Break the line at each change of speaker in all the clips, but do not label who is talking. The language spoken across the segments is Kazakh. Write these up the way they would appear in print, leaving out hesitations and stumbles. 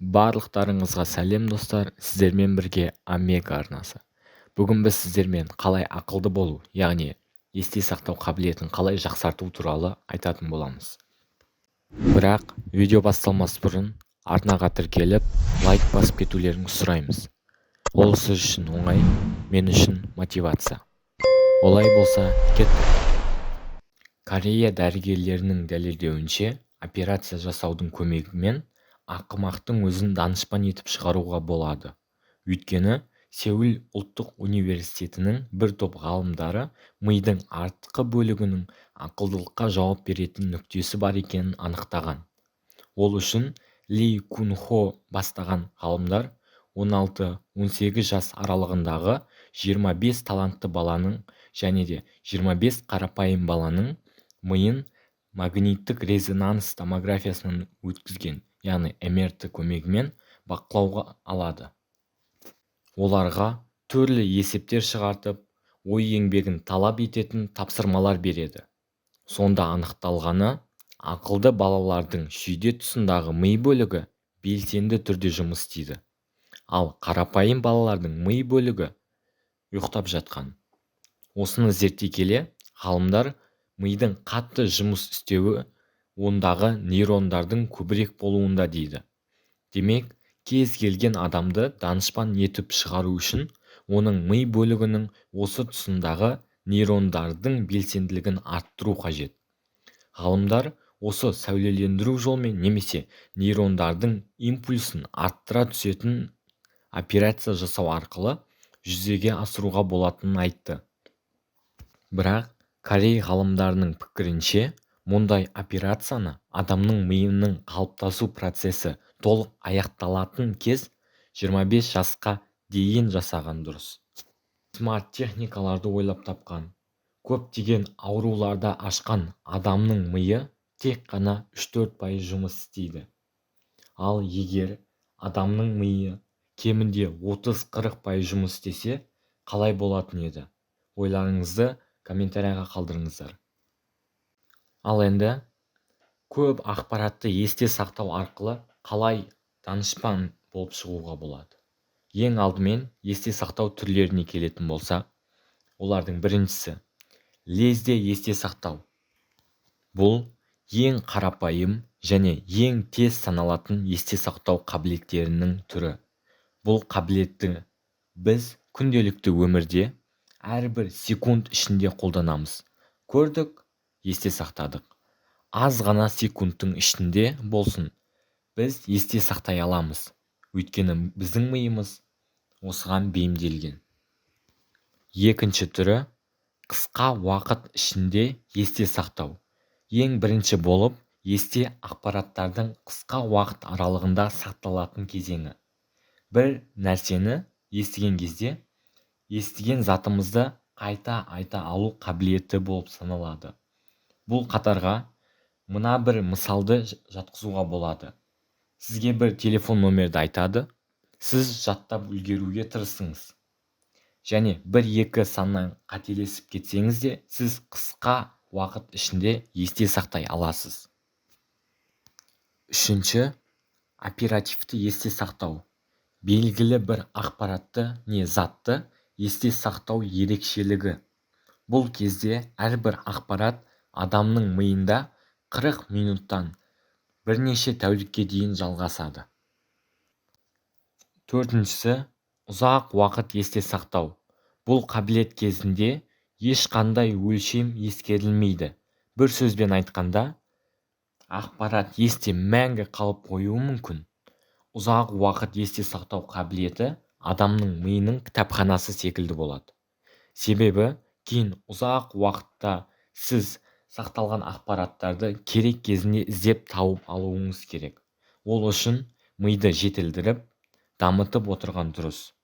Барлықтарыңызға сәлем достар, сіздермен бірге Омега арнасы. Бүгін біз сіздермен қалай ақылды болу, яғни есте сақтау қабілетін қалай жақсарту туралы айтатын боламыз. Бірақ видео басталмас бұрын арнаға тіркеліп, лайк басып кетулеріңізді сұраймыз. Ол сіз үшін оңай, мен үшін мотивация. Олай болса, кеттік. Корея дәрігерлерінің дәлелдеуінше, операция жасаудың көмегімен ақымақтың өзін данышпан етіп шығаруға болады. Өйткені Сеул ұлттық университетінің бір топ ғалымдары мидың артқы бөлігінің ақылдылыққа жауап беретін нүктесі бар екенін анықтаған. Ол үшін Ли Кун Хо бастаған ғалымдар 16-18 жас аралығындағы 25 талантты баланың және де 25 қарапайым баланың миын магниттік резонанс томографиясынан өткізген, яғни МРТ көмегімен бақылауға алады. Оларға түрлі есептер шығартып, ой еңбегін талап ететін тапсырмалар береді. Сонда анықталғаны, ақылды балалардың шүйде тұсындағы ми бөлігі белсенді түрде жұмыс істейді. Ал қарапайым балалардың ми бөлігі ұйықтап жатқан. Осыны зерттей келе, ғалымдар мидың қатты жұмыс істеуі ондағы нейрондардың көбірек болуында дейді. Демек, кез келген адамды данышпан етіп шығару үшін оның ми бөлігінің осы тұсындағы нейрондардың белсенділігін арттыру қажет. Ғалымдар осы сәулелендіру жолмен немесе нейрондардың импульсын арттыра түсетін операция жасау арқылы жүзеге асыруға болатынын айтты. Бірақ Корей ғалымдарының пікірінше, мұндай операцияны адамның миының қалыптасу процесі толық аяқталатын кез 25 жасқа дейін жасаған дұрыс. Смарт техникаларды ойлап тапқан, көптеген ауруларда ашқан адамның миы тек қана 3-4% жұмыс істейді. Ал егер адамның миы кемінде 30-40% жұмыс істесе, қалай болатын еді? Ойларыңызды комментарияға қалдырыңыздар. Ал енді көп ақпаратты есте сақтау арқылы қалай данышпан болып шығуға болады? Ең алдымен есте сақтау түрлеріне келетін болса, олардың біріншісі лезде есте сақтау. Бұл ең қарапайым және ең тез саналатын есте сақтау қабілеттерінің түрі. Бұл қабілетті біз күнделікті өмірде әрбір секунд ішінде қолданамыз. Көрдік, есте сақтадық. Аз ғана секундтың ішінде болсын, біз есте сақтай аламыз. Өйткені біздің миымыз осыған бейімделген. Екінші түрі қысқа уақыт ішінде есте сақтау. Ең бірінші болып, есте ақпараттардың қысқа уақыт аралығында сақталатын кезеңі. Бір нәрсені естіген кезде, естіген затымызды қайта айта алу қабілеті болып саналады. Бұл қатарға мына бір мысалды жатқызуға болады. Сізге бір телефон номерді айтады, сіз жаттап үлгеруге тырысыңыз. Және 1-2 саннан қателесіп кетсеңіз де, сіз қысқа уақыт ішінде есте сақтай аласыз. Үшінші, оперативті есте сақтау. Белгілі бір ақпаратты не затты есте сақтау ерекшелігі. Бұл кезде әрбір ақпарат адамның миында 40 минуттан бірнеше тәулікке дейін жалғасады. Төртіншісі, ұзақ уақыт есте сақтау. Бұл қабілет кезінде ешқандай өлшем ескерілмейді. Бір сөзбен айтқанда, ақпарат есте мәңгі қалып қоюы мүмкін. Ұзақ уақыт есте сақтау қабілеті адамның миының кітапханасы секілді болады. Себебі, кейін ұзақ уақытта сіз сақталған ақпараттарды керек кезінде іздеп тауып алуыңыз керек. Ол үшін миды жетілдіріп, дамытып отырған дұрыс.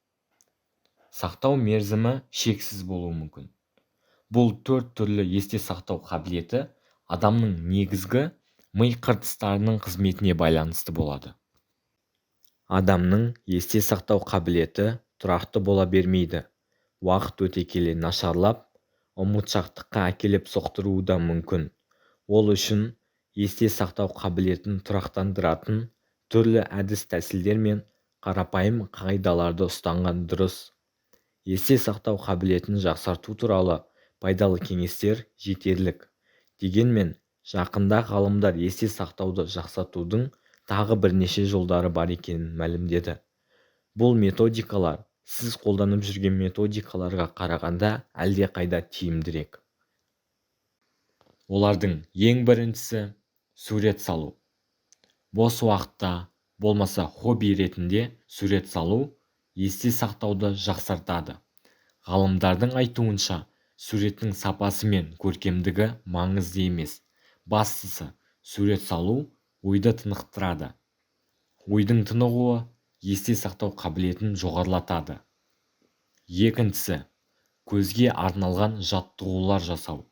Сақтау мерзімі шексіз болуы мүмкін. Бұл 4 түрлі есте сақтау қабілеті адамның негізгі ми қыртыстарының қызметіне байланысты болады. Адамның есте сақтау қабілеті тұрақты бола бермейді. Уақыт өте келе нашарлап, ұмытшақтыққа әкеліп соқтыруы да мүмкін. Ол үшін есте сақтау қабілетін тұрақтандыратын түрлі әдіс-тәсілдер мен қарапайым қағидаларды ұстанған дұрыс. Есте сақтау қабілетін жақсарту туралы пайдалы кеңестер жетерлік. Дегенмен, жақында ғалымдар есте сақтауды жақсартудың тағы бірнеше жолдары бар екенін мәлімдеді. Бұл методикалар сіз қолданып жүрген методикаларға қарағанда әлдеқайда тиімдірек. Олардың ең біріншісі сурет салу. Бос уақытта, болмаса хобби ретінде сурет салу есте сақтауды жақсартады. Ғалымдардың айтуынша, суреттің сапасы мен көркемдігі маңызды емес. Бастысы, сурет салу ойды тынықтырады. Ойдың тынығуы есте сақтау қабілетін жоғарылатады. Екіншісі, көзге арналған жаттығулар жасау.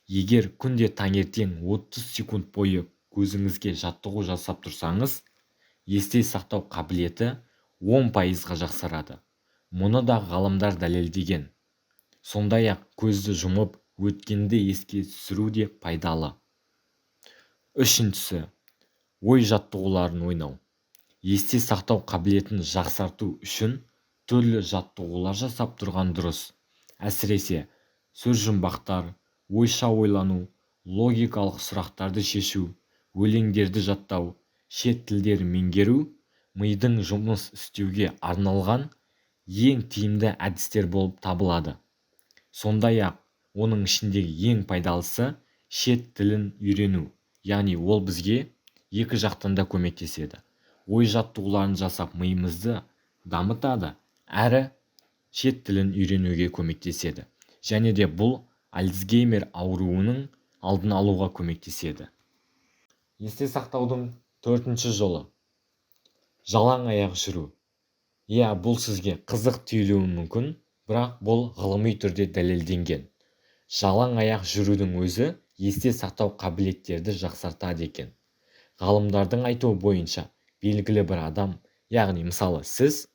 Егер күнде таңертең 30 секунд бойы көзіңізге жаттығу жасап тұрсаңыз, есте сақтау қабілеті 10%-ға жақсарады. Мұны да ғалымдар дәлелдеген. Сондай-ақ көзді жұмып өткенді еске түсіру де пайдалы. Үшіншісі, ой жаттығуларын ойнау. Есте сақтау қабілетін жақсарту үшін түрлі жаттығулар жасап тұрған дұрыс. Әсіресе сөз жұмбақтар, ойша ойлану, логикалық сұрақтарды шешу, өлеңдерді жаттау, шет тілдерін меңгеру мидың жұмыс істеуге арналған ең тиімді әдістер болып табылады. Сондай-ақ, оның ішіндегі ең пайдалысы шет тілін үйрену, яғни ол бізге екі жақтан да көмектеседі. Ой жаттығуларын жасап миымызды дамытады, әрі шет тілін үйренуге көмектеседі. Және де бұл Альцгеймер ауруының алдын алуға көмектеседі. Есте сақтаудың төртінші жолы. Жалаң аяқ жүру. Бұл сізге қызық түйілуі мүмкін, бірақ бұл ғылыми түрде дәлелденген. Жалаң аяқ жүрудің өзі есте сақтау қабілеттерді жақсартады екен. Ғалымдардың айтуы бойынша, белгілі бір адам, яғни мысалы сіз,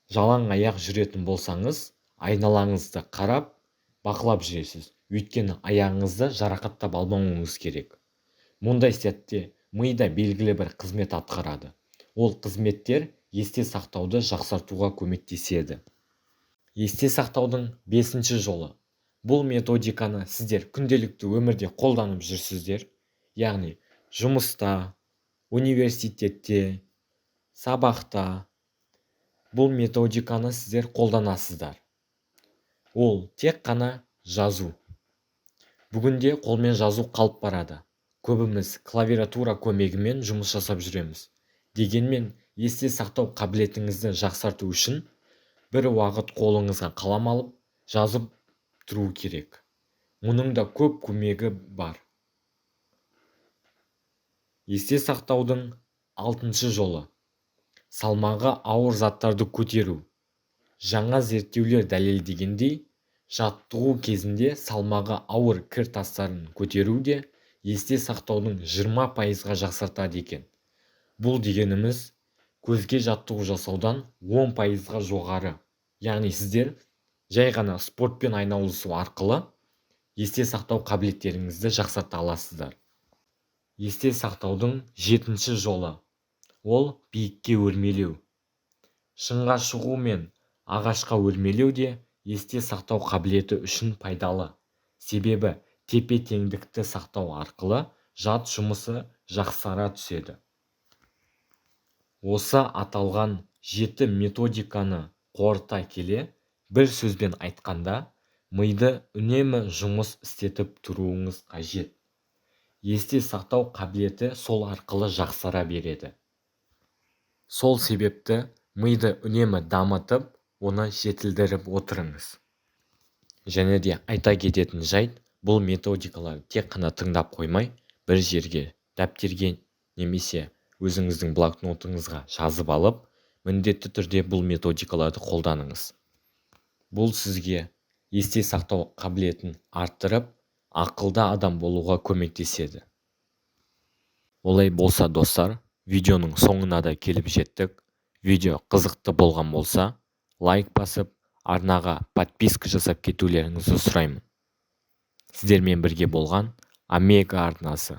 жалаң аяқ жүретін болсаңыз, айналаңызды қарап, бақылап жүресіз. Өйткені аяғыңызды жарақаттап алмауыңыз керек. Мұндай сәтте мида белгілі бір қызмет атқарады. Ол қызметтер есте сақтауды жақсартуға көмектеседі. Есте сақтаудың бесінші жолы. Бұл методиканы сіздер күнделікті өмірде қолданып жүрсіздер. Яғни жұмыста, университетте, сабақта. Бұл методиканы сіздер қолданасыздар. Ол тек қана жазу. Бүгінде қолмен жазу қалып барады. Көбіміз клавиатура көмегімен жұмыс жасап жүреміз. Дегенмен, есте сақтау қабілетіңізді жақсарту үшін бір уақыт қолыңызға қалам алып, жазып тұру керек. Мұның да көп көмегі бар. Есте сақтаудың алтыншы жолы. Салмағы ауыр заттарды көтеру. Жаңа зерттеулер дәлелдегендей, жаттығу кезінде салмағы ауыр кір тастарын көтеру де есте сақтаудың 20%-ға жақсартады екен. Бұл дегеніміз көзге жаттығу жасаудан 10%-ға жоғары. Яғни сіздер жай ғана спортпен айналысу арқылы есте сақтау қабілеттеріңізді жақсарта аласыздар. Есте сақтаудың жетінші жолы. Ол биікке өрмелеу. Шыңға шығу мен ағашқа өрмелеу де есте сақтау қабілеті үшін пайдалы. Себебі тепе-теңдікті сақтау арқылы жад жұмысы жақсара түседі. Осы аталған 7 методиканы қорыта келе, бір сөзбен айтқанда, миды үнемі жұмыс істетіп тұруыңыз қажет. Есте сақтау қабілеті сол арқылы жақсара береді. Сол себепті миды үнемі дамытып, оны жетілдіріп отырыңыз. Және де айта кететін жайт, бұл методикалар тек қана тыңдап қоймай, бір жерге, дәптерге немесе өзіңіздің блокнотыңызға жазып алып, міндетті түрде бұл методикаларды қолданыңыз. Бұл сізге есте сақтау қабілетін арттырып, ақылды адам болуға көмектеседі. Олай болса, достар, видеоның соңына да келіп жеттік. Видео қызықты болған болса, лайк басып, арнаға подписка жасап кетулеріңізді сұраймын. Сіздермен бірге болған Омега арнасы.